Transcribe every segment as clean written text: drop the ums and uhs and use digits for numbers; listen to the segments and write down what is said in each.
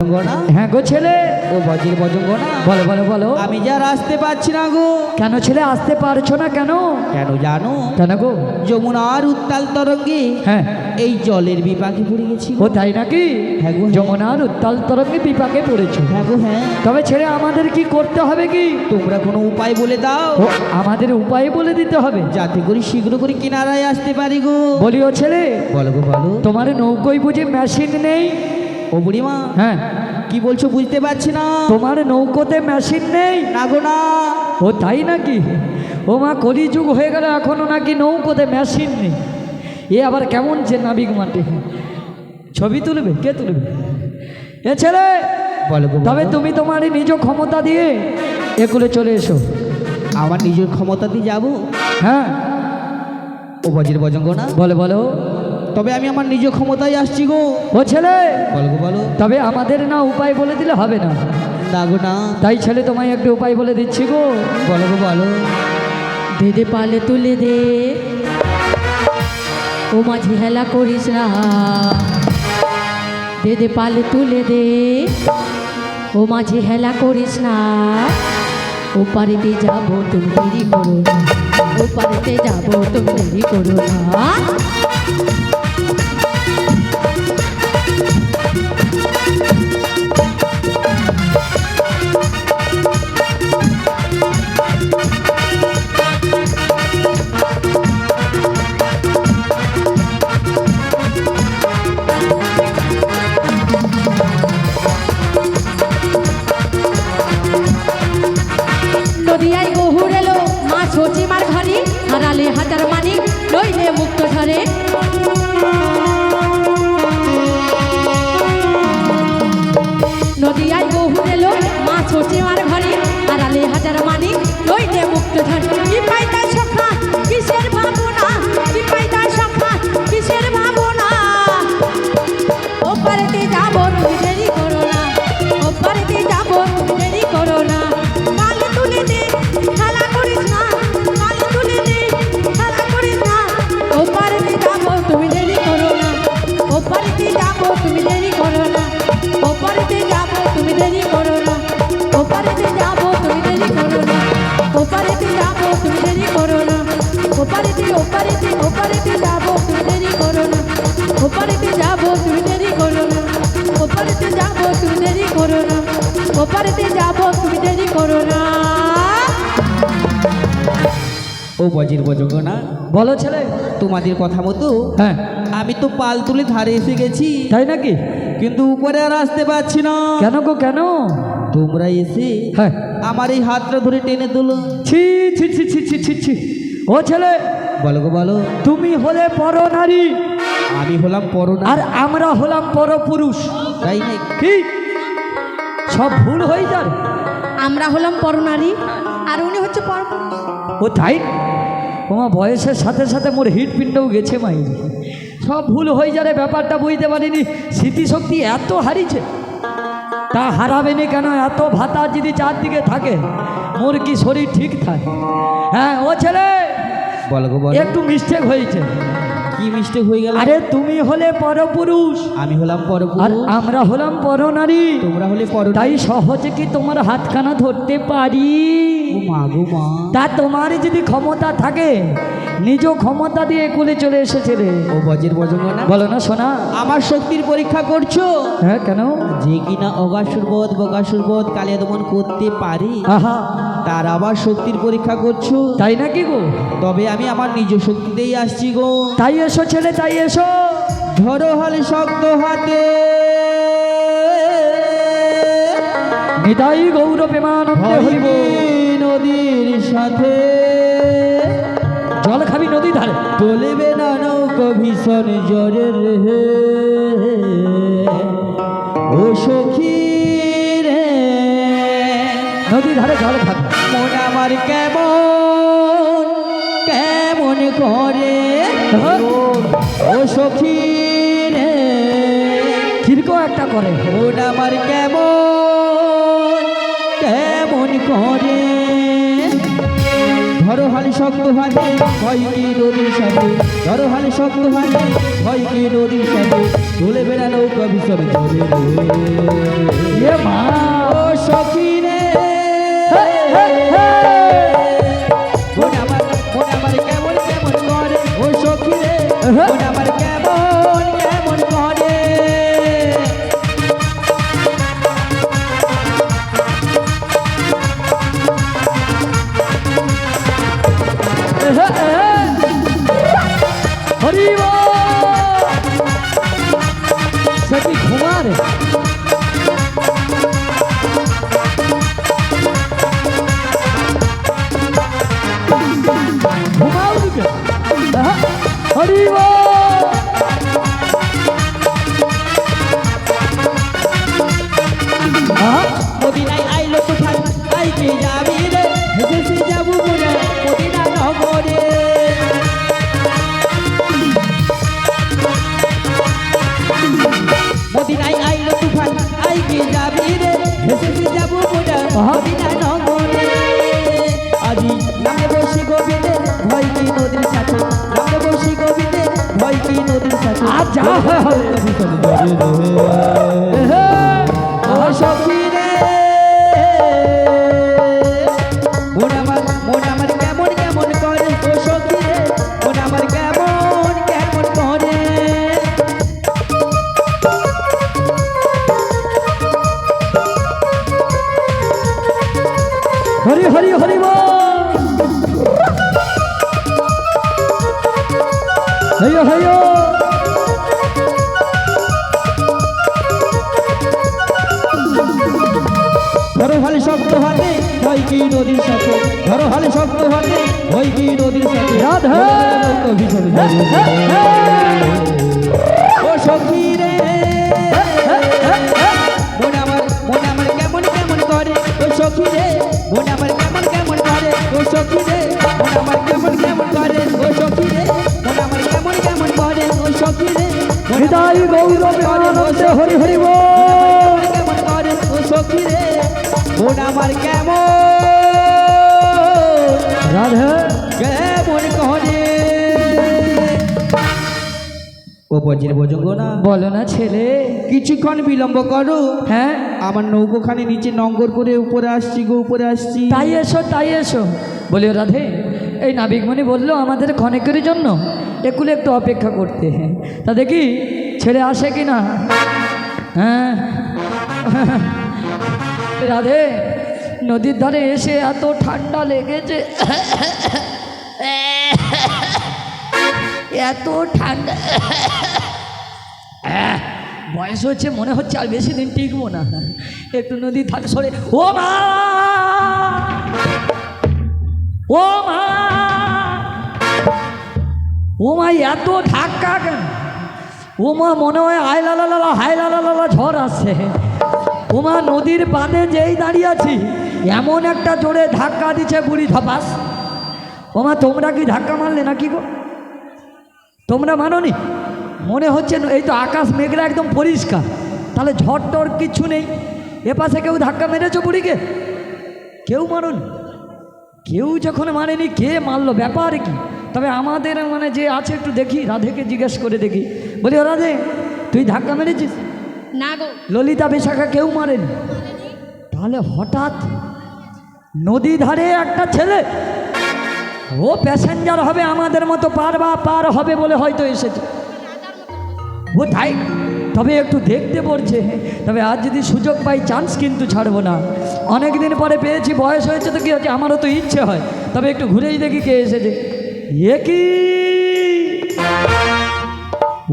হ্যাঁ গো ছেলে। ও বজির বজঙ্গনা, বলো বলো বলো। আমি যা আসতে পারছি না গো। কেন ছেলে আসতে পারছো না কেন? কেন জানো? কেন গো? যমুনার উত্তাল তরঙ্গে হ্যাঁ এই জলের বিপাকে পড়ে গেছি। ও তাই নাকি? হ্যাঁ গো, যমুনার উত্তাল তরঙ্গে বিপাকে পড়েছো? হ্যাঁ গো হ্যাঁ। তবে ছেলে আমাদের কি করতে হবে কি? তোমরা কোনো উপায় বলে দাও। ও আমাদের উপায় বলে দিতে হবে, যাতে করে শীঘ্র করে কিনারায় আসতে পারি গো। বলিও ছেলে। বলো গো বলো। তোমার নৌকোয় বুঝি মেশিন নেই? ও বুড়িমা, হ্যাঁ কি বলছো বুঝতে পারছি না। তোমার নৌকোতে মেশিন নেই? না গো না। ও তাই নাকি? ও মা, কলিযুগ হয়ে গেল এখনো নাকি নৌকোতে মেশিন নেই? এ আবার কেমন যে নাবিক মাটি। ছবি তুলবে? কে তুলবে? এ ছেলে, বলো গো তবে বলো। তুমি তোমার নিজ ক্ষমতা দিয়ে একুলে চলে এসো। আমার নিজের ক্ষমতা দিয়ে যাবো? হ্যাঁ ও বজির বজঙ্গনা, বলো বলো। তবে আমি আমার নিজ ক্ষমতায় আসছি গো। ও ছেলে, বলো গো বলো। তবে আমাদের না উপায় বলে দিলে হবে না। না গো না। তাই ছেলে তোমায় একটা উপায় বলে দিচ্ছি গো। বলো গো বলো। দে দে পালে তুলে দে, ও মাঝি হেলা করিস না। দে দে পালে তুলে দে, ও মাঝি হেলা করিস না। ও পারেতে যাবো তুমি দেরি করো না, ও পারেতে যাবো তুমি দেরি করো না। নদিয়ায় গহুর এলো মা সচিমার ঘরে, হারালে হাজার মানি লইলে মুক্ত ঝরে। নদিয়ায় গহুর এলো মা সচিমার ঘরে, হারালে হাজার মানি লইলে মুক্ত ঝরে। কি পাইতা সখা কিসের ভাবনা, কি পাইতা সখা কিসের ভাবনা। ও পারেতে যাবো তুমি দেরি করো না, ও পারেতে যাবো তুমি দেরি করো না। পালে তুলে দে খেলা করিস না, পালে তুলে দে খেলা করিস না। ও পারেতে যাবো তুমি দেরি করো না, ও পারেতে যাবো তুমি দেরি করো না, ও পারেতে যাবো তুমি দেরি করো না, ও পারেতে যাবো তুমি দেরি করো না, ও পারেতে যাবো তুমি দেরি করো না, ও পারেতে ও পারেতে ও পারেতে যাবো তুমি দেরি করো না, ও পারেতে যাবো তুমি দেরি করো না, ও পারেতে যাবো তুমি দেরি করো না, ও পারেতে যাবো তুমি দেরি করো না। ও বজির বজঙ্গনা, বলো ছেলে। তোমাদের কথা মতো হ্যাঁ আমি তো পাল তুলে ধারে এসে গেছি, তাই নাকি? কিন্তু উপরে আর আসতে পারছি না। কেন গো কেন? তোমরা এসে হ্যাঁ আমার এই হাতটা ধরে টেনে তোলো। ছি ছি ছি ছি ছি ছি ছি। ও ছেলে, বলো গো বলো। তুমি হলে পর নারী আমি হলাম পরনা, আর আমরা হলাম পর পুরুষ। তাই নাই? কি সব ভুল হয়ে যাবে? আমরা হলাম পরনারী আর উনি হচ্ছে পর। ও তাই? তোমার বয়সের সাথে সাথে মোর হৃৎপিণ্ডও গেছে মাই। সব ভুল হয়ে যাবে, ব্যাপারটা বুঝতে পারিনি। স্মৃতিশক্তি এত হারিয়েছে। তা হারাবে না কেন? এত ভাতা যদি চারদিকে থাকে মোর কি শরীর ঠিক থাকে? হ্যাঁ ও ছেলে, বলো গো বলো। একটু মিস্টেক হয়েছে। কি মিস্টেক হয়ে গেল? আরে তুমি হলে পরপুরুষ আমি হলাম আর পরপুরুষ, আমরা হলাম পরনারী। তোমরা হলে পর। তাই সহজে কি তোমার হাতখানা ধরতে পারি? মা গো মা। তা তোমার যদি ক্ষমতা থাকে নিজ ক্ষমতা দিয়ে কুলে চলে এসেছে রে। ও বজির বজঙ্গনা, বলো না সোনা। আমার শক্তির পরীক্ষা করছো? হ্যাঁ কেন? যে কিনা অগাসুরবোধ বগাসুরবোধ কালিয়া দমন করতে পারি, আহা, তার আবার শক্তির পরীক্ষা করছো? তাই নাকি গো? তবে আমি আমার নিজ শক্তিতেই আসছি গো। তাই এসো ছেলে, তাই এসো। ধরো হাল শক্ত হাতে, নিতাই গৌর প্রেমানন্দে হরিব। নদীর সাথে জল খাবি নদী ধারে। চলবে না নৌকো ভীষণ জ্বরের হে। ও সখী রে, নদী ধারে জল খাবি। মন আমার কেমন কেমন করে, ও সখী রে, কিরকম একটা করে। মন আমার কেমন কেমন করে। ধরো হালি শক্ত হাতে ভয় কি নদীর সাথে ধরো হালি শক্ত হাতে ভয় কি নদীর সাথে তুলে বেড়া নৌকা ভীষণ জলে এ মা ও সখী রে মন আমার কেমন কেমন করে ও সখী রে মন আমার কেমন কেমন করে হরি সে কি ঘুমার ঘুমাও দিকে হরি মদিনায় আইলো তুফান আইকে যাবি রে হেসে যাবো মোরা মদিনা নগরে মদিনায় আইলো তুফান আইকে যাবি রে হেসে যাবো মোরা মদিনা নগরে আজি নামে বসি গোবিন্দে ভয় কি নদীর সাথে নামে বসি গোবিন্দে ভয় কি নদীর সাথে আজ যা ও সখী রে মন আমার কেমন কেমন করে ও সখী রে মন আমার কেমন কেমন করে হরি হরি হরি হইয় হইয় ধরো হালি শক্ত হাতে ভয় কি নদীর সাথে ধরো হালি শক্ত হাতে ভয় কি নদীর সাথে রাধা ভীষণ ও সখী রে মন আমার কেমন কেমন করে ও সখী রে মন আমার কেমন কেমন করে ও সখী রে মন আমার কেমন কেমন করে ও সখী রে মন আমার কেমন কেমন করে ও সখী রে হৃদয় গৌরবে আনন্দে হরি হরি কেমন করে ও সখী রে মন আমার কেমন রাধে কেমন করে ও বজ্রের বজঙ্গ না বলো না ছেলে কিছুক্ষণ বিলম্ব করো হ্যাঁ আমার নৌকোখানি নিচে নঙ্গর করে উপরে আসছি গো উপরে আসছি তাই এসো বলি রাধে এই নাবিকমণি বললো আমাদের ক্ষণেকের জন্য একুলে একটু অপেক্ষা করতে তা দেখি ছেড়ে আসে কি না হ্যাঁ রাধে নদীর ধারে এসে এত ঠান্ডা লেগেছে এত ঠান্ডা বয়স হচ্ছে মনে হচ্ছে আর বেশি দিন টিকবো না একটু নদীর ধারে সরে ও মা ও মা ও মা এত ধাক্কা কেন ও মা মনে হয় হাই লালা ঝড় আসছে ও মা নদীর বাঁধে যেই দাঁড়িয়ে আছি এমন একটা জোরে ধাক্কা দিচ্ছে বুড়ি ধপাস ও মা তোমরা কি ধাক্কা মারলে নাকি গো তোমরা মানোনি মনে হচ্ছে এই তো আকাশ মেঘলা একদম পরিষ্কার তাহলে ঝড় টড় কিচ্ছু নেই এপাশে কেউ ধাক্কা মেরেছো বুড়িকে কেউ মারোনি কেউ যখন মানেনি কে মারলো ব্যাপার কি তবে আমাদের মানে যে আছে একটু দেখি রাধেকে জিজ্ঞেস করে দেখি বলি ও রাধে তুই ধাক্কা মেরেছিস না গো ললিতা বিশাখা কেউ মারেনি তাহলে হঠাৎ নদী ধারে একটা ছেলে ও প্যাসেঞ্জার হবে আমাদের মতো পার হবে বলে হয়তো এসেছে ও তাই তবে একটু দেখতে পড়ছে তবে আজ যদি সুযোগ পাই চান্স কিন্তু ছাড়বো না অনেক দিন পরে পেয়েছি বয়স হয়েছে তো কী হচ্ছে আমারও তো ইচ্ছে হয় তবে একটু ঘুরেই দেখি কে এসেছে এ কি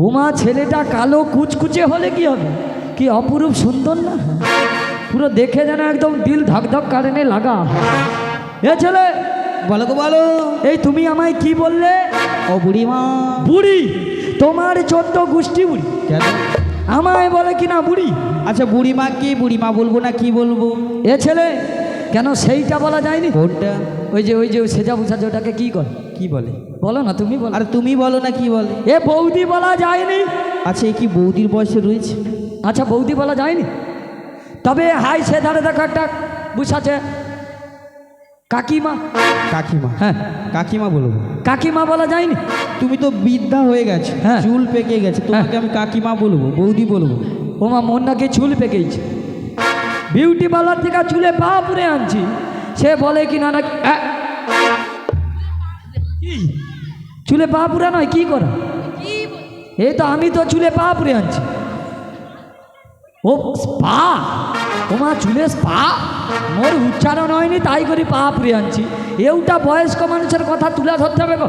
উমা ছেলেটা কালো কুচকুচে হলে কি হবে কি অপরূপ সুন্দর না পুরো দেখে যেন একদম দিল ধকধক কারেনে লাগা এ ছেলে বলো গো বলো এই তুমি আমায় কি বললে ও বুড়িমা বুড়ি তোমার 14 গোষ্ঠী বুড়ি কেন আমায় বলে কি না বুড়ি আচ্ছা বুড়িমা কি বুড়িমা বলবো না কি বলবো এ ছেলে কেন সেইটা বলা যায়নি কোনটা ওই যে সেজা বুঝা ওটাকে কি করে কি বলে বলো না তুমি বলো আর তুমি বলো না কি বলে এ বৌদি বলা যায়নি আচ্ছা এ কি বৌদির বয়সে রয়েছে আচ্ছা বৌদি বলা যায়নি তবে হাই সে ধারে দেখো একটা বুঝাচ্ছে কাকিমা? কাকিমা, হ্যাঁ কাকিমা বলবো। কাকিমা বলা যায়নি? তুমি তো বৃদ্ধা হয়ে গেছে, হ্যাঁ। চুল পেকে গেছে, তোমাকে আমি কাকিমা বলবো, বৌদি বলবো। ওমা মোর নাকি চুল পেকেছে, বিউটি পার্লার থেকে চুলে পা পুরে আনছি, সে বলে কি না নাকি কি? চুলে পা পুরা নয় কি করা? এই তো আমি তো চুলে পা পুরে আনছি। ও স্পা, ওমা চুলে স্পা, মোর উচ্চারণ হয়নি তাই করি পা পুরে আনছি। এউটা বয়স্ক মানুষের কথা তুলে ধরতে হবে গো,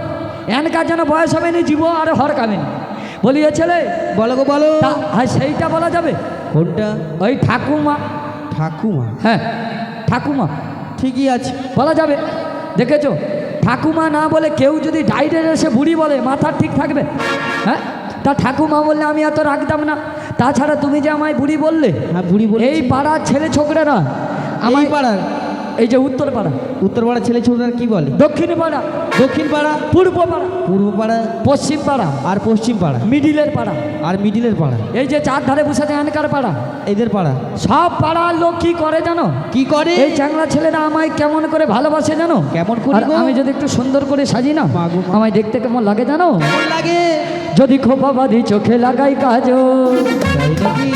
এনকার যেন বয়স হবে নি জীব আর হরকাবেনি। বলি এ ছেলে বলো গো বলো। হ্যাঁ সেইটা বলা যাবে? কোনটা? ওই ঠাকুমা। ঠাকুমা, হ্যাঁ ঠাকুমা ঠিকই আছে। বলা যাবে। দেখেছো, ঠাকুমা না বলে কেউ যদি ডাইরেক্ট এসে বুড়ি বলে মাথা ঠিক থাকবে? হ্যাঁ, তা ঠাকুমা বললে আমি এত রাখতাম না। তাছাড়া তুমি যে আমায় বুড়ি বললে, হ্যাঁ বুড়ি বলে। এই পাড়ার ছেলে ছোকরারা আমার আমায়, পাড়ার, এই যে উত্তর পাড়া, উত্তর পাড়া ছেলে ছোটরা কি বলে? দক্ষিণ পাড়া, দক্ষিণ পাড়া, পূর্ব পাড়া, পূর্ব পাড়া, পশ্চিম পাড়া, আর পশ্চিম পাড়া, মিডিলের পাড়া, আর মিডিলের পাড়া, এই যে চার ধারে বসে আছে এনকার পাড়া, এদের পাড়া। সব পাড়ার লোক কি করে জানো? কি করে? এই চ্যাংলা ছেলেরা আমায় কেমন করে ভালোবাসে জানো? কেমন করে আর গো? আমি যদি একটু সুন্দর করে সাজি না, মা গো মা। আমায় দেখতে কেমন লাগে জানো? কেমন লাগে? যদি খোপা বাঁধি চোখে লাগাই কাজল, তাই নাকি?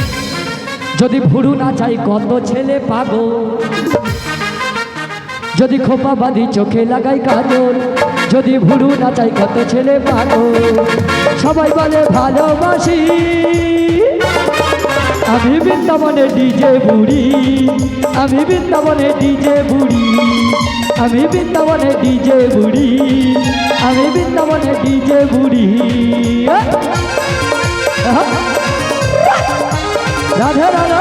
যদি ভুরু না চাই কত ছেলে পাগল, যদি খোপা বাঁধি চোখে লাগাই কাজল, যদি ভুরু না চাই কত ছেলে পাগল, সবাই বলে ভালোবাসি আমি বৃন্দাবনে ডিজে বুড়ি, আমি বৃন্দাবনে ডিজে বুড়ি, আমি বৃন্দাবনে ডিজে বুড়ি, আমি বৃন্দাবনে ডিজে বুড়ি। রাধে রাধে।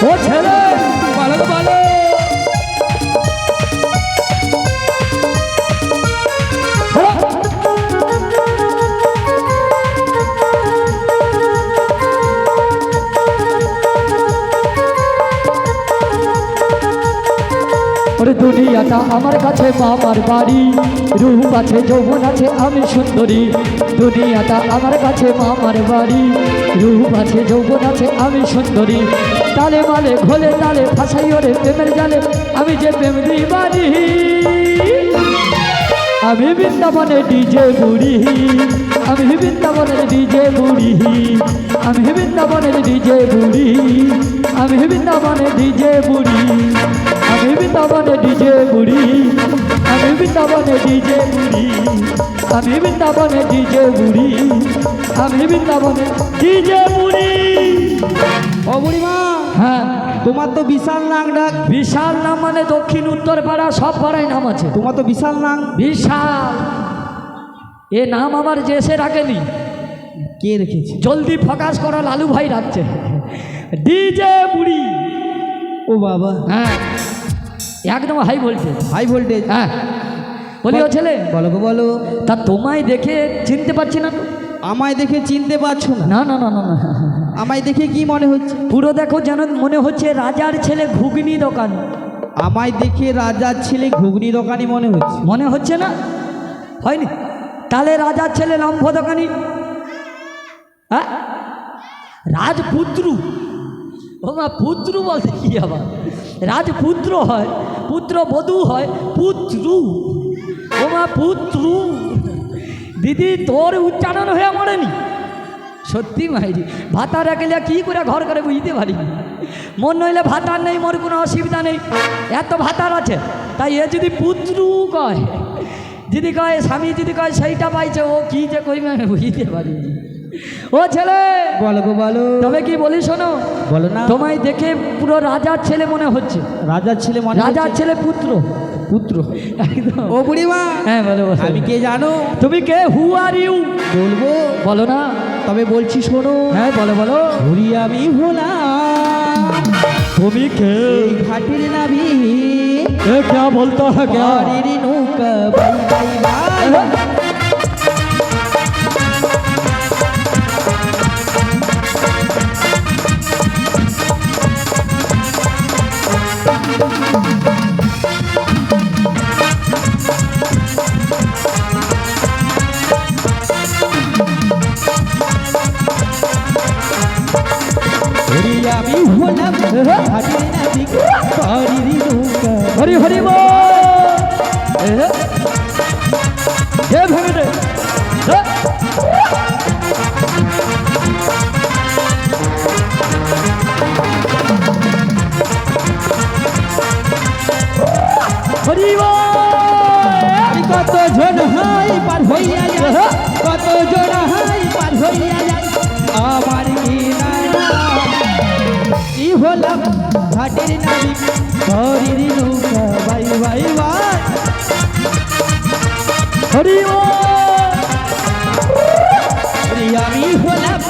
ও ছেলে বলো গো বলো। ওরে দুনিয়াটা আমার কাছে মামার বাড়ি, রূপ আছে যৌবন আছে আমি সুন্দরী, দুনিয়াটা আমার কাছে মামার বাড়ি, রূপ আছে যৌবন আছে আমি সুন্দরী, তালে মালে ঘোলে তালে ফাঁসাই ওরে প্রেমের জালে আমি যে প্রেম দিই বাড়ি, আমি বৃন্দাবনে ডিজে বুড়ি, আমি বৃন্দাবনের ডিজে বুড়ি, আমি বৃন্দাবনের ডিজে বুড়ি, আমি বৃন্দাবনের ডিজে বুড়ি, আমি বৃন্দাবনের ডিজে বুড়ি, আমি বৃন্দাবনের ডিজে বুড়ি, আমি বৃন্দাবনের ডিজে বুড়ি, আমি বৃন্দাবনের ডিজে বুড়ি। ও বুড়িমা, হ্যাঁ তোমার তো বিশাল নাক ডাক। বিশাল নাম মানে দক্ষিণ উত্তর পাড়া সব পাড়ায় নাম আছে। তোমার তো বিশাল নাক। বিশাল এ নাম আমার যে এসে রাখেনি, কে রেখেছে? জলদি ফোকাস করা লালু ভাই রাখছে ডিজে বুড়ি। ও বাবা, হ্যাঁ একদম হাই ভোল্টেজ। High voltage. হ্যাঁ বলি ও ছেলে, বলো গো বলো। তা তোমায় দেখে চিনতে পারছি না তো? আমায় দেখে চিনতে পারছো না? না না না না না, আমায় দেখে কি মনে হচ্ছে? পুরো দেখো যেন মনে হচ্ছে রাজার ছেলে ঘুগনি দোকান। আমায় দেখে রাজার ছেলে ঘুগনি দোকানি মনে হচ্ছে। মনে হচ্ছে না? হয়নি? তাহলে রাজার ছেলে লম্ফ দোকানি। হ্যাঁ রাজপুত্র, ও মা পুত্র বলতে কি আবার, রাজপুত্র হয়, পুত্র বধূ হয়, পুত্র, ও মা পুত্র। দিদি তোর উচ্চারণ হয়ে মরেনি সত্যি মাইরি। ভাতার একেলে কি করে ঘর করে বুঝতে পারিনি। মন নইলে ভাতার নেই, মোর কোনো অসুবিধা নেই, এত ভাতার আছে। তাই এ যদি পুত্র কয়, যদি কয় স্বামী, যদি কয় সেইটা পাইছে, ও কি যে কইবে আমি বুঝতে পারিনি। ও ছেলে বলো গো বলো। তবে কি বলি শোনো, বলো না। তোমায় দেখে পুরো রাজার ছেলে মনে হচ্ছে। রাজার ছেলে মনে রাজার হচ্ছে? ছেলে পুত্র, পুত্র। একদম। ও বুড়িমা, হ্যাঁ বলো বলো। আমি কে জানো? তুমি কে? হু আর ইউ? বলবো, বলো না। তবে বলছি শোনো। হ্যাঁ বলো বলো। বুড়ি আমি হলাম তুমি কে? এই ঘাটের নাবি, এ क्या बोलता है क्या? ঘরের নৌকা বাই বাই বাই। আমি হলাম ঘাটের নাবিক বাড়ির নৌকা হরি হরি বল এ ভেঙে দে এ। হরি বল আমি কত জন হাই পার হইয়া যায় কত জন হাই পার হইয়া যায় আমার কি ই হলাম ঘাটের নাবিক বাড়ির নৌকা বাই বাই বাই হরি বল আমি হলাম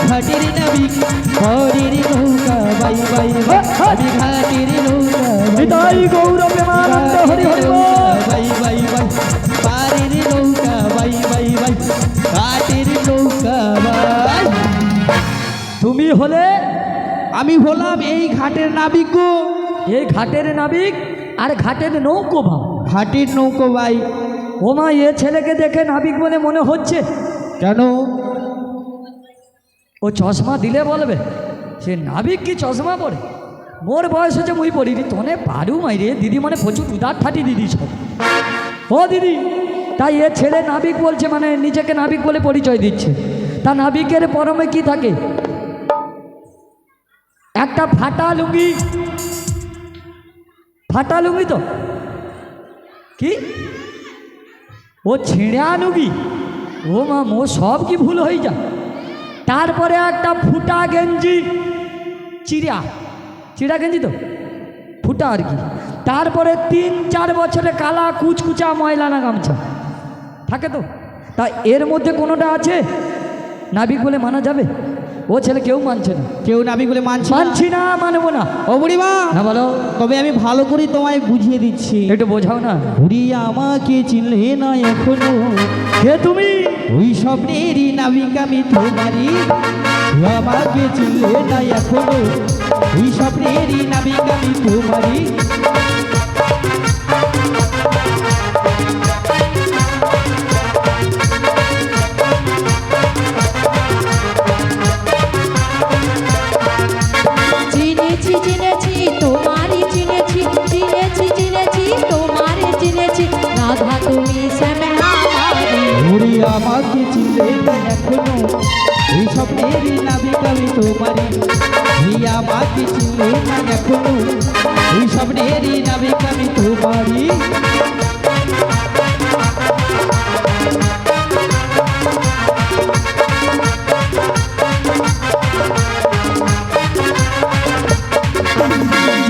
ঘাটের নাবিক বাড়ির নৌকা বাই বাই বাই আমি ঘাটের নৌকা নিতাই গৌর প্রেমানন্দ হরি হরি বল বাই বাই বাই বাড়ির নৌকা বাই বাই বাই ঘাটের নৌকা বাই তুমি হলে আমি হলাম এই ঘাটের নাবিক গো এই ঘাটের নাবিক আর ঘাটের নৌকো ভাব ঘাটের নৌকো ভাই ও মা এ ছেলেকে দেখে নাবিক বলে মনে হচ্ছে কেন ও চশমা দিলে বলবে সে নাবিক কি চশমা পরে মোর বয়স হচ্ছে মুই পড়িনি তনে পারু মাইরে দিদি মানে প্রচুর উদার ঠাটি দিদি সব ও দিদি তাই এ ছেলে নাবিক বলছে মানে নিজেকে নাবিক বলে পরিচয় দিচ্ছে তা নাবিকের পরমে কি থাকে একটা ফাটা লুঙ্গি তো কি ও ছিঁড়া লুঙ্গি ও মা মো সব কি ভুল হয়ে যায় তারপরে একটা ফুটা গেঞ্জি চিড়া গেঞ্জি তো ফুটা আর কি তারপরে 3-4 বছরে কালা কুচকুচা ময়লানা গামছা থাকে তো তা এর মধ্যে কোনোটা আছে নাবিক বলে মানা যাবে ও ছেলে কেউ মানছে না কেউ নাবিক বলে মানছি না মানবো না ও বুড়িমা না বলো তবে আমি ভালো করে তোমায় বুঝিয়ে দিচ্ছি একটু বোঝাও না বুড়ি আমাকে চিনলে না এখনো কে তুমি ওই স্বপ্নেরই নাবিক আমি তোমারই আমাকে চিনলে না এখনো ওই স্বপ্নেরই নাবিক আমি তোমারই চিনেছি চিনেছি তোমারই চিনেছি চিনেছি চিনেছি তোমারই চিনেছি রাধা তুমি শ্যাম আমারি বুড়ি আমাকে চিনলে না এখনো ওই স্বপ্নেরই নাবিক আমি তোমারই বুড়ি আমাকে চিনলে না এখনো ওই স্বপ্নেরই নাবিক আমি তোমারই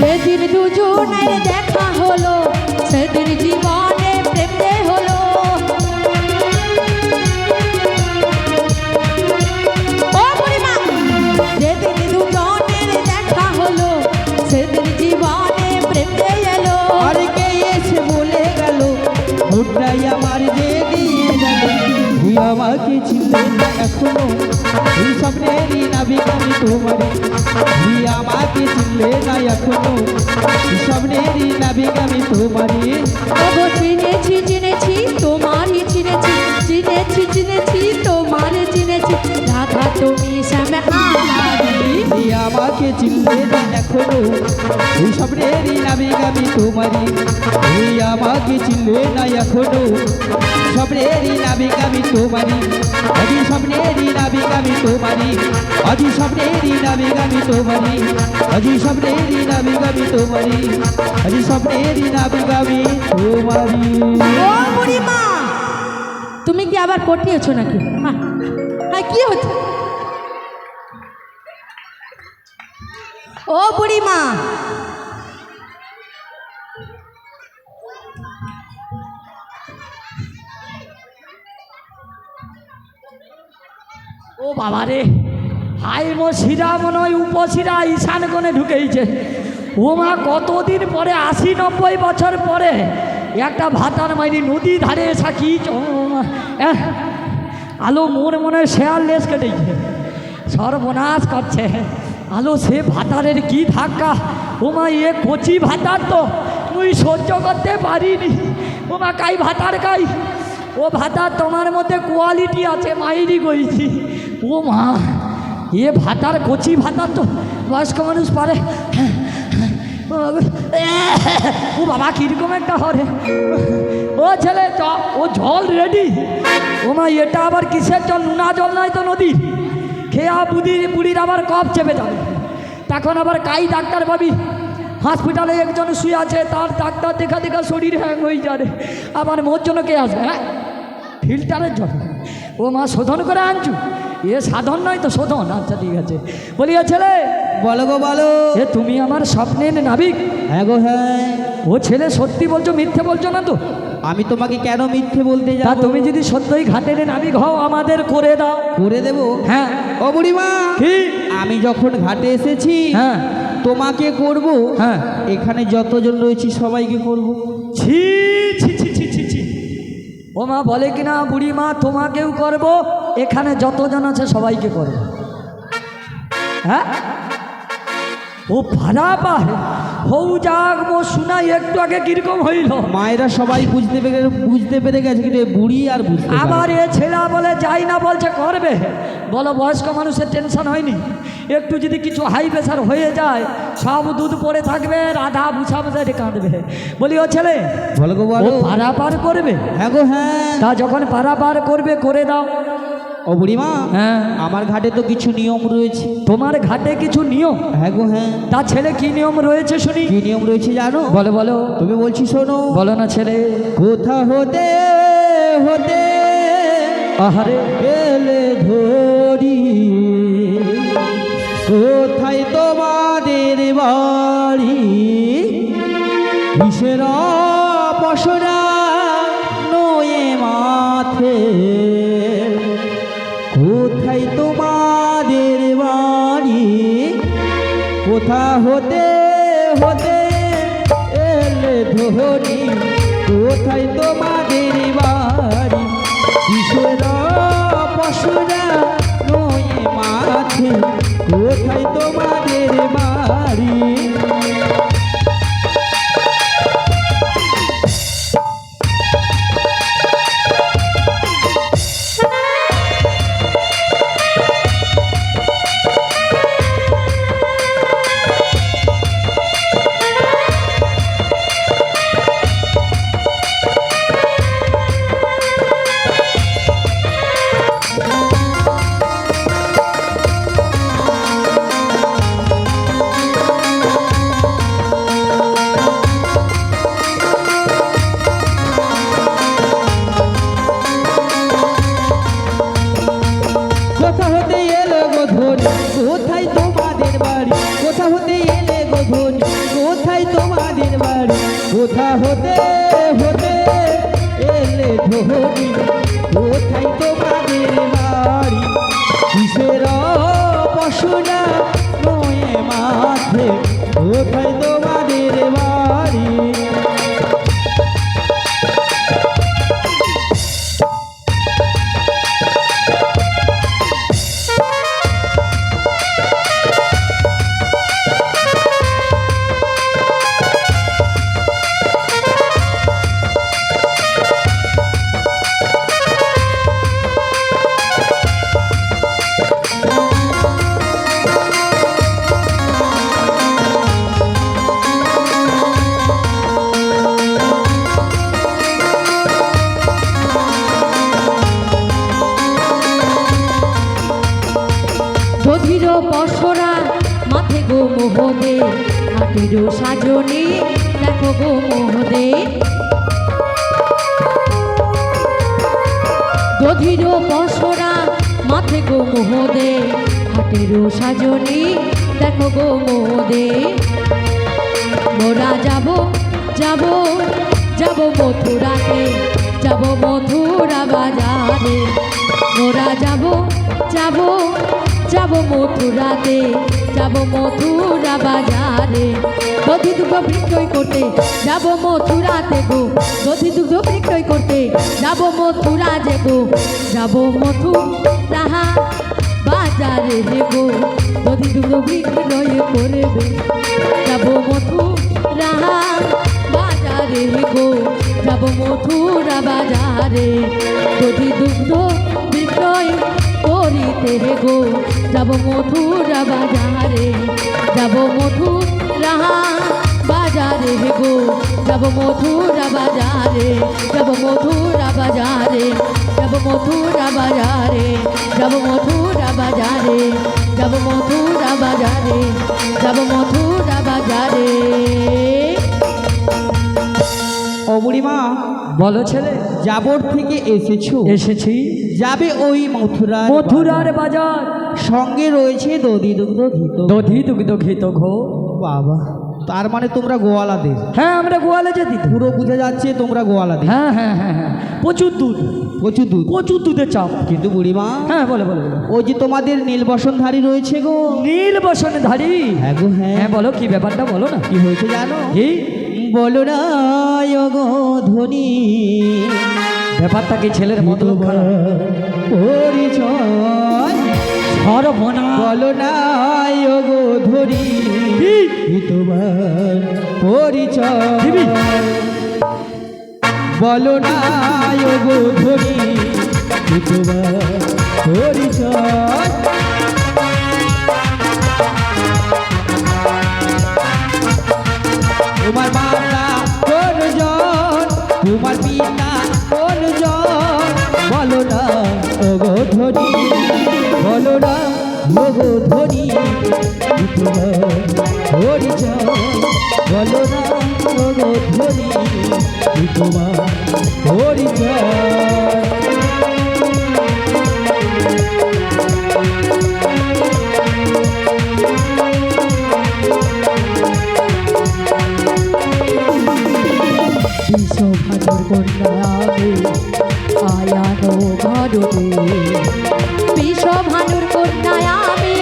যেদিন দুজনের দেখা হলো সেদিন জীবনে প্রেমে হলো ও বুড়িমা যেদিন দুজনের দেখা হলো সেদিন জীবনে প্রেমে এলো আর কে এসে বলে গেল ভুট্টাই আমার যে দিয়ে গেল তুই আমাকে চিনলে না এখনো ওই স্বপ্নেরই নাবিক আমি তোমারই তুই আমাকে চিনলে না এখনো ওই স্বপ্নেরই নাবিক আমি তোমারই ওগো চিনেছি চিনেছি তোমারই চিনেছি চিনেছি চিনেছি তোমারই চিনেছি রাধা তুমি শ্যাম আমারি তুই আমাকে চিনলে না এখনো ওই স্বপ্নেরই নাবিক আমি তোমারই তুই আমাকে চিনলে না এখনো স্বপ্নেরই নাবিক আমি তোমারই আজি স্বপ্নেরই নাবিক আমি তোমারই আজি স্বপ্নেরই নাবিক আমি তোমারই আজি স্বপ্নেরই নাবিক আমি তোমারই আজি স্বপ্নেরই নাবিক আমি তোমারই ও বুড়িমা তুমি কি আবার পটিয়েছো নাকি হ্যাঁ কি হচ্ছে ও বুড়িমা ও বাবা রে হাই মো শিরা মনে হয় উপশিরা ঈশান কোণে ঢুকেইছে ও মা কতদিন পরে 80-90 বছর পরে একটা ভাতার মাইনি নদী ধারে এসা কি আলো মোর মনে হয় শেয়ার লেস কেটেছে সর্বনাশ করছে আলো সে ভাতারের কি ধাক্কা ও মা এ কচি ভাতার তো তুই সহ্য করতে পারিনি ও মা কাই ভাতার কাই ও ভাতা তোমার মধ্যে কোয়ালিটি আছে মাইরি কইছি ও মা ভাতার কচি ভাতার তো বয়স্ক মানুষ পারে। ও বাবা কিরকম একটা হরে। ও ছেলে চ, ও জল রেডি। ও মা এটা আবার কিসের জল? নোনা জল নয় তো নদীর। খেয়া বুড়ির আবার কফ চেপে যাবে। তখন আবার কাই ডাক্তার পাবি। হসপিটালে একজন শুয়ে আছে, তার ডাক্তার দেখা দেখা শরীর হ্যাং হয়ে যাবে। আবার মোর জন্য কে আসবে? হ্যাঁ, ফিল্টারের জল। ও মা শোধন করে আনছু? এ সাধন নয় তো শোধন। আচ্ছা ঠিক আছে। বলি ও ছেলে, বলো গো বলো। এ তুমি আমার স্বপ্নের নাবিক? হ্যাঁ গো হ্যাঁ। ও ছেলে সত্যি বলছো, মিথ্যে বলছো না তো? আমি তোমাকে কেন মিথ্যে বলতে তা যাব? তুমি যদি সত্যই ঘাটের নাবিক হও, আমাদের করে দাও। করে দেবো। হ্যাঁ। ও বুড়িমা, কি? আমি যখন ঘাটে এসেছি হ্যাঁ তোমাকে করব। হ্যাঁ। এখানে যতজন রয়েছি সবাইকে করব। ছি ছি ছি ছি ছি ছি। ও মা বলে কিনা বুড়িমা তোমাকেও করব, এখানে যতজন আছে সবাইকে করব। হ্যাঁ, ও ভাড়া পাহে হৌ যাক মো শোনাই একটু আগে কিরকম হইল। মায়েরা সবাই বুঝতে পেরে গেছে, কিন্তু এই বুড়ি আর বুঝতে পারে না। আবার এ ছেলা বলে যাই না, বলছে করবে। বলো বয়স্ক মানুষের টেনশন হয়নি? একটু যদি কিছু হাই প্রেশার হয়ে যায়, সব দুধ পড়ে থাকবে, রাধা বুঝা বুঝা কাঁদবে। বলি ও ছেলে, বলো গো ও বলো। পারা পার করবে? হ্যাঁ গো হ্যাঁ। তা যখন পারা পার করবে করে দাও। ও বুড়িমা, হ্যাঁ। আমার ঘাটে তো কিছু নিয়ম রয়েছে। তোমার ঘাটে কিছু নিয়ম? হ্যাঁ গো হ্যাঁ। তা ছেলে কি নিয়ম রয়েছে শুনি? কি নিয়ম রয়েছে জানো? বলো বলো। তুমি বলছি শোনো। বলো না ছেলে। কোথা হতে হতে আহারে এলে ধরি, কোথায় তোমাদের বাড়ি, কিসের পশরা নয়ে মাথে, কোথায় তোমাদের বাড়ি, কোথা হতে হতে এলে ধরি, কোথায় তোমাদের বাড়ি, কিসের পশুরা নয়ে মাথে, কোথায় তোমাদের বাড়ি। কোথা হতে এলে গো ধনি, কোথায় তোমাদের বাড়ি, কোথা হতে এলে গো ধনি, কোথায় তোমাদের বাড়ি, কোথা হতে হতে এলে ধনি, কোথায় তোমাদের বাড়ি, কিসের পশুরা নয়ে মাথে, কোথায় তোমাদের বাড়ি। দধির পশরা মাথে গো মোহদে, হাটের সাজনি দেখো গো মোহদে। দধির পশরা মাথে গো মোহদে, হাটের সাজনি দেখো গো মোহদে। মোরা যাব যাব যাব মথুরাতে, যাব মথুরা বাজারে। মোরা যাব যাব যাব মথুরাতে, যাব মথুরা বাজারে। দধি দুগ্ধ বিক্রয় করতে যাব মথুরাতে গো, দধি দুগ্ধ বিক্রয় করতে যাব মথুরা যে গো, যাব মথুরা বাজারে হে গো, দধি দুগ্ধ বিক্রয় করবে যাব মথুরা বাজারে হে গো, যাব মথুরা বাজারে। দধি দুগ্ধ বিক্রয় করিতে গো যাব মথুরা বাজারে, যাব মথুরা বাজারে গো, যাব মথুরা বাজারে, যাব মথুরা বাজারে, যাব মথুরা বাজারে, যাব মথুরা বাজারে, যাব মথুরা বাজারে, যাব মথুরা বাজারে। ও বুড়িমা, বলো ছেলে। যাবর থেকে এসেছো? এসেছি। যাবে ওই মথুরার বাজার, সঙ্গে রয়েছে দধি দুগ্ধ ঘিত। দধি দুগ্ধ ঘিত ঘো। বাবা, তার মানে তোমরা গোয়ালাদের? হ্যাঁ, আমরা গোয়ালে যেতে তো। পুরো বুঝে যাচ্ছে তোমরা গোয়ালাদের। হ্যাঁ হ্যাঁ হ্যাঁ হ্যাঁ, প্রচুর দুধ, প্রচুর দুধ, প্রচুর দুধের চাপ। কিন্তু বুড়িমা, হ্যাঁ বলো বলো বলো। ওই যে তোমাদের নীলবসনধারী রয়েছে গো। নীল বসনধারী? হ্যাঁ গো, হ্যাঁ। হ্যাঁ বলো, কি ব্যাপারটা বলো না। কি হয়েছে জানো? কি বলো না গো ধনী, ব্যাপারটা কি? ছেলের মতো পরিচয় সর্বনা। বলো না গো ধনী, তোমার পরিচয় বলো না গো ধনী, তোমার পরিচয়। তোমার মাতা কোনজন, তোমার পিতা কোনজন, বলো না ওগো ধনী, বলো না ওগো ধনী, তোমার পরিচয় বলো না ওগো ধনী, তোমার পরিচয়। বিশ্বভানুর কন্যা আমি আয়ানো ঘরতে, বিশ্বভানুর কন্যা আমি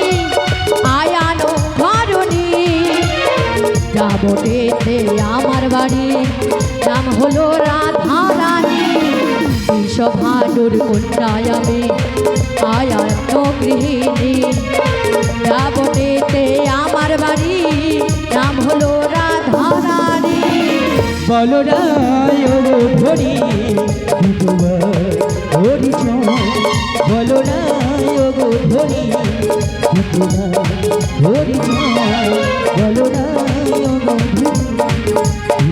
আয়ানো ঘরণী, যাবতেতে আমার বাড়ি নাম হলো রাধা রানী, বিশ্বভানুর কন্যা আমি আয়ানো গৃহিণী, যাবতেতে আমার বাড়ি নাম হলো রাধা রানী। বলো না ওগো ধনী, তোমার পরিচয় বলো না ওগো ধনী, তোমার পরিচয় বলো না ওগো ধনী,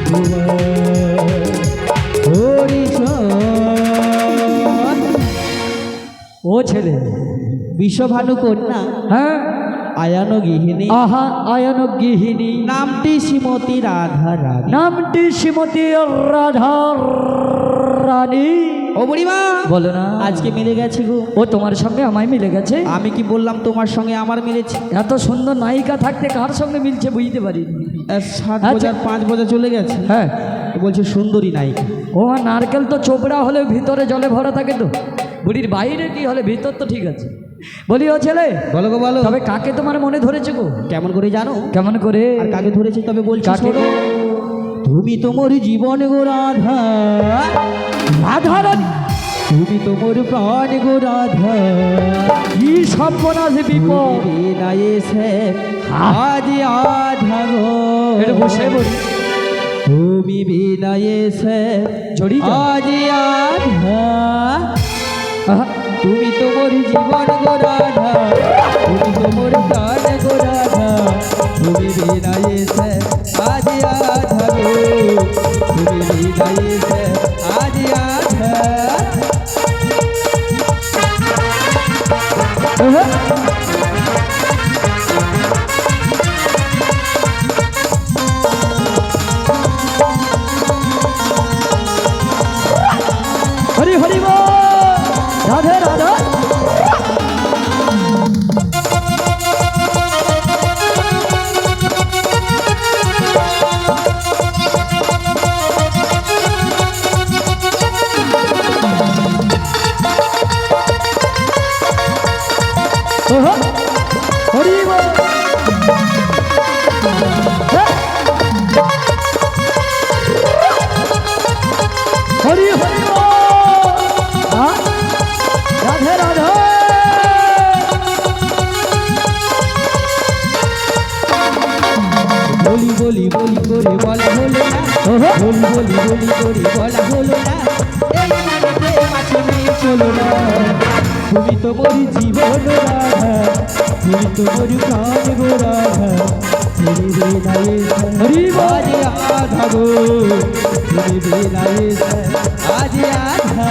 তোমার পরিচয়। ও ছেলে, বিশ্বভানু কন্যা হ্যাঁ আয়ানো গৃহিণী, আহা আয়ন গৃহিণী, নামটি শ্রীমতী রাধা রানী। নামটি শ্রীমতী রাধা রানী। ও বুড়িমা, বলো না। আজকে মিলে গেছে গো। ও তোমার সঙ্গে আমায় মিলে গেছে? আমি কি বললাম তোমার সঙ্গে আমার মিলেছে? এত সুন্দর নায়িকা থাকতে কার সঙ্গে মিলছে বুঝতে পারিনি। 7 আচ্ছা। বোঝার 5 বোঝা চলে গেছে। হ্যাঁ, বলছে সুন্দরী নায়িকা। ও আর নারকেল তো চোপড়া হলে ভিতরে জলে ভরা থাকে তো, বুড়ির বাইরে কি হলে ভিতর তো ঠিক আছে। বলি ও ছেলে, বলো গো বলো। তবে কাকে তোমার মনে ধরেছে গো? কেমন করে জানো? কেমন করে? আর কাকে ধরেছে তবে বলছি কাকে? শোনো। তুমি তোমার জীবন গো রাধা, রাধা রানী। তুমি তোমার প্রাণ গো রাধা, কি সর্বনাশ বিপদ। তুমি না এসে আজ আধা গো, এটা বসে বলি। তুমি বিনা এসে জড়িয়ে যাও। আজ আধা, আহা, তুমি তোমার জীবন গো রাধা, তুমি তোমার প্রাণ গো রাধা, তুমি বিনা এসে আজ আধা গো, তুমি বিনা এসে আজ আধা। আহা। হরি হরি বল, রাধে রাধে। ওহো, হরি বল। হ্যাঁ। হরি হরি বল। হ্যাঁ? রাধে রাধে। বলি বলি বলি করে বলা হলো না, ওহো। বলি বলি বলি করে বলা হলো না, এই মনেতে মাছি নেই চলো না, তুমি তো মোর জীবন রাধা, তুমি তো মোর প্রাণ গো রাধা, তুমি বেলায়ে আজ আধা গো, তুমি বেলায়ে আজ আধা।